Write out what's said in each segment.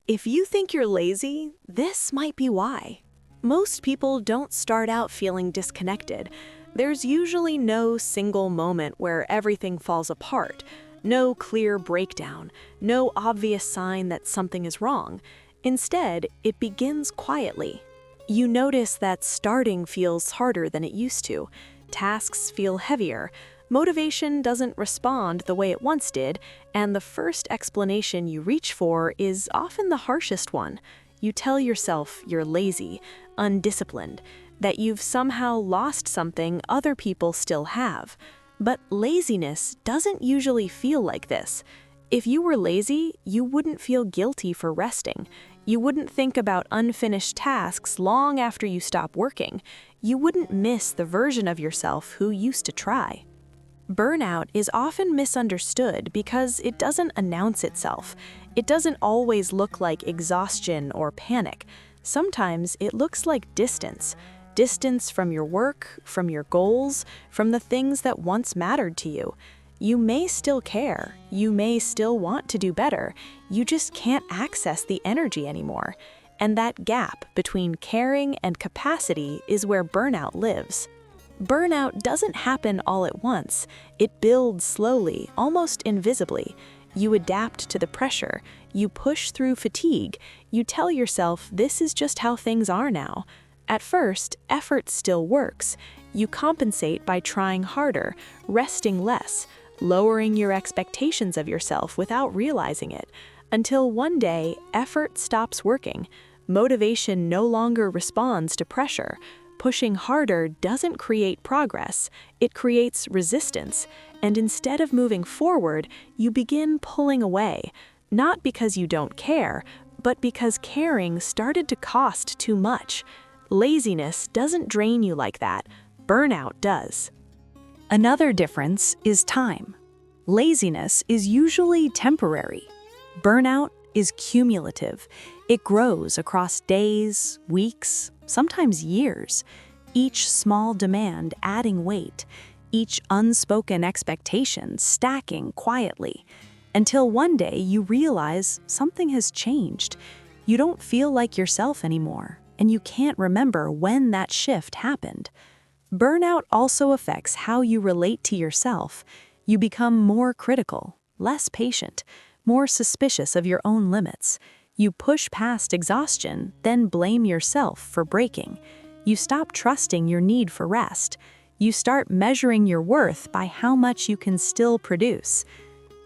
If you think you're lazy, this might be why. Most people don't start out feeling disconnected. There's usually no single moment where everything falls apart, no clear breakdown, no obvious sign that something is wrong. Instead, it begins quietly. You notice that starting feels harder than it used to. Tasks feel heavier. Motivation doesn't respond the way it once did, and the first explanation you reach for is often the harshest one. You tell yourself you're lazy, undisciplined, that you've somehow lost something other people still have. But laziness doesn't usually feel like this. If you were lazy, you wouldn't feel guilty for resting. You wouldn't think about unfinished tasks long after you stop working. You wouldn't miss the version of yourself who used to try. Burnout is often misunderstood because it doesn't announce itself. It doesn't always look like exhaustion or panic. Sometimes it looks like distance. Distance from your work, from your goals, from the things that once mattered to you. You may still care, you may still want to do better, you just can't access the energy anymore. And that gap between caring and capacity is where burnout lives. Burnout doesn't happen all at once. It builds slowly, almost invisibly. You adapt to the pressure, you push through fatigue, you tell yourself this is just how things are now. At first, effort still works. You compensate by trying harder, resting less, lowering your expectations of yourself without realizing it, until one day, effort stops working. Motivation no longer responds to pressure. Pushing harder doesn't create progress, it creates resistance, and instead of moving forward, you begin pulling away, not because you don't care, but because caring started to cost too much. Laziness doesn't drain you like that, burnout does. Another difference is time. Laziness is usually temporary. Burnout is cumulative. It grows across days, weeks, sometimes years. Each small demand adding weight, each unspoken expectation stacking quietly, until one day you realize something has changed. You don't feel like yourself anymore, and you can't remember when that shift happened. Burnout also affects how you relate to yourself. You become more critical, less patient, more suspicious of your own limits. You push past exhaustion, then blame yourself for breaking. You stop trusting your need for rest. You start measuring your worth by how much you can still produce.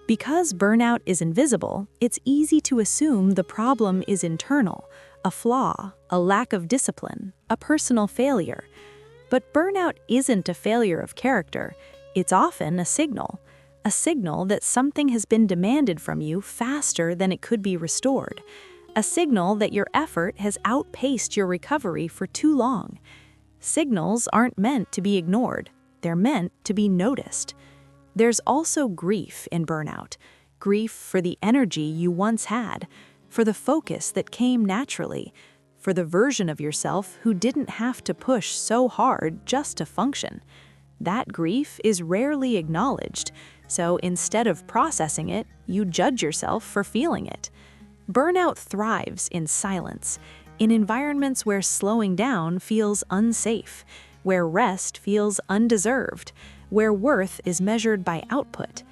Because burnout is invisible, it's easy to assume the problem is internal, a flaw, a lack of discipline, a personal failure. But burnout isn't a failure of character. It's often a signal that something has been demanded from you faster than it could be restored, a signal that your effort has outpaced your recovery for too long. Signals aren't meant to be ignored, they're meant to be noticed. There's also grief in burnout, grief for the energy you once had, for the focus that came naturally, for the version of yourself who didn't have to push so hard just to function. That grief is rarely acknowledged, so instead of processing it, you judge yourself for feeling it. Burnout thrives in silence, in environments where slowing down feels unsafe, where rest feels undeserved, where worth is measured by output.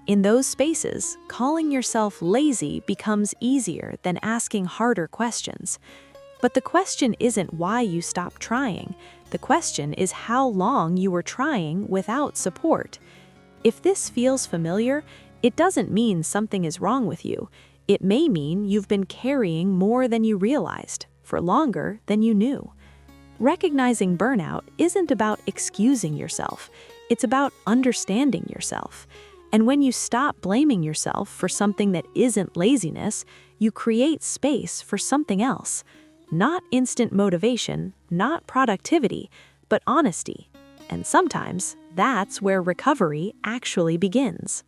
In those spaces, calling yourself lazy becomes easier than asking harder questions. But the question isn't why you stopped trying. The question is how long you were trying without support. If this feels familiar, it doesn't mean something is wrong with you. It may mean you've been carrying more than you realized, for longer than you knew. Recognizing burnout isn't about excusing yourself. It's about understanding yourself. And when you stop blaming yourself for something that isn't laziness, you create space for something else. Not instant motivation, not productivity, but honesty. And sometimes that's where recovery actually begins.